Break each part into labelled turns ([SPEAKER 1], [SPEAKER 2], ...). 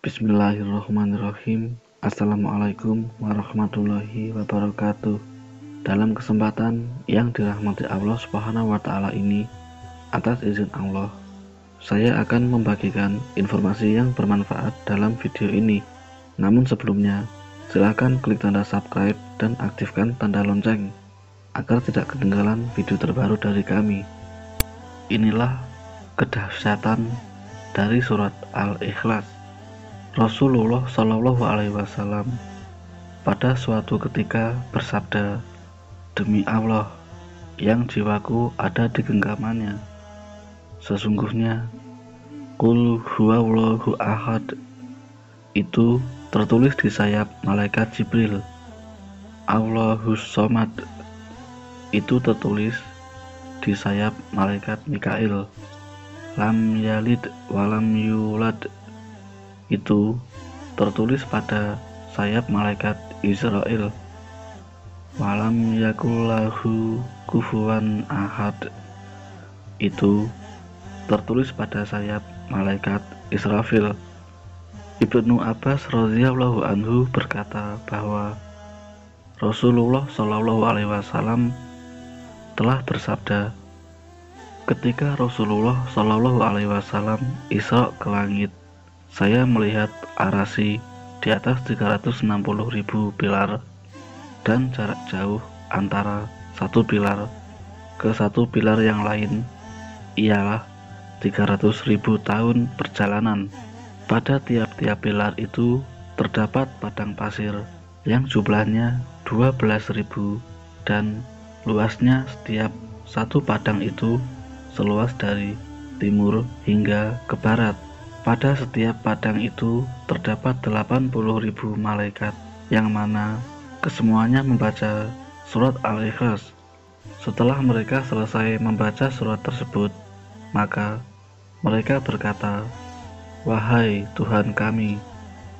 [SPEAKER 1] Bismillahirrahmanirrahim. Assalamualaikum warahmatullahi wabarakatuh. Dalam kesempatan yang dirahmati Allah Subhanahu wa Ta'ala ini, atas izin Allah, saya akan membagikan informasi yang bermanfaat dalam video ini. Namun sebelumnya, silakan klik tanda subscribe dan aktifkan tanda lonceng agar tidak ketinggalan video terbaru dari kami. Inilah kedahsyatan dari surat Al-Ikhlas. Rasulullah Shallallahu Alaihi Wasallam pada suatu ketika bersabda, "Demi Allah yang jiwaku ada di genggamannya, sesungguhnya Qul huwallahu ahad itu tertulis di sayap malaikat Jibril, Allahus somad itu tertulis di sayap malaikat Mikail, lam yalid walam yulad itu tertulis pada sayap malaikat Israel, walam yakullahu kufuwan ahad itu tertulis pada sayap malaikat Israfil." Ibnu Abbas radhiyallahu anhu berkata bahwa Rasulullah Shallallahu Alaihi Wasallam telah bersabda, ketika Rasulullah Shallallahu Alaihi Wasallam Isra ke langit, saya melihat Arasy di atas 360.000 pilar dan jarak jauh antara satu pilar ke satu pilar yang lain ialah 300.000 tahun perjalanan. Pada tiap-tiap pilar itu terdapat padang pasir yang jumlahnya 12.000 dan luasnya setiap satu padang itu seluas dari timur hingga ke barat. Pada setiap padang itu terdapat 80.000 malaikat yang mana kesemuanya membaca surat Al-Ikhlas. Setelah mereka selesai membaca surat tersebut, maka mereka berkata, "Wahai Tuhan kami,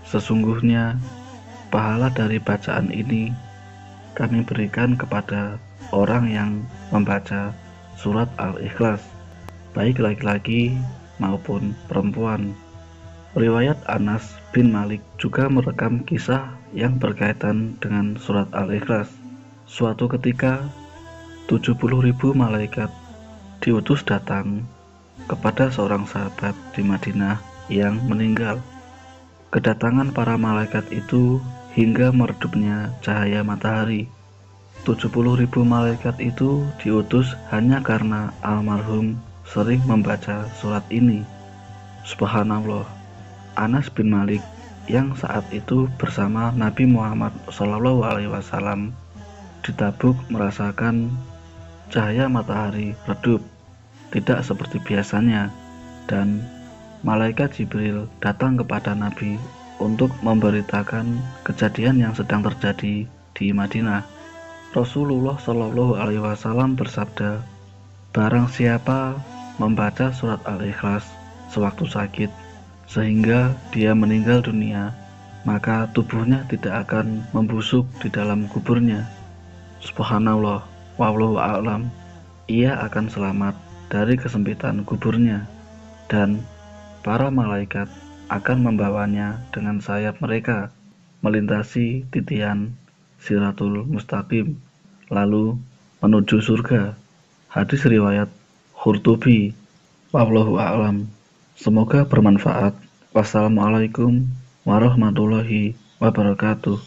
[SPEAKER 1] sesungguhnya pahala dari bacaan ini kami berikan kepada orang yang membaca surat Al-Ikhlas, baik laki-laki maupun perempuan." Riwayat Anas bin Malik juga merekam kisah yang berkaitan dengan surat Al-Ikhlas. Suatu ketika 70.000 malaikat diutus datang kepada seorang sahabat di Madinah yang meninggal. Kedatangan para malaikat itu hingga meredupnya cahaya matahari. 70.000 malaikat itu diutus hanya karena almarhum sering membaca surat ini. Subhanallah, Anas bin Malik yang saat itu bersama Nabi Muhammad SAW di Tabuk merasakan cahaya matahari redup, tidak seperti biasanya, dan malaikat Jibril datang kepada Nabi untuk memberitakan kejadian yang sedang terjadi di Madinah. Rasulullah SAW bersabda, "Barang siapa membaca surat Al-Ikhlas sewaktu sakit sehingga dia meninggal dunia, maka tubuhnya tidak akan membusuk di dalam kuburnya. Subhanallah, wallahu a'lam, ia akan selamat dari kesempitan kuburnya, dan para malaikat akan membawanya dengan sayap mereka melintasi titian Siratul Mustaqim, lalu menuju surga." Hadis riwayat Qurtubi. Wallahu a'lam. Semoga bermanfaat. Wassalamualaikum warahmatullahi wabarakatuh.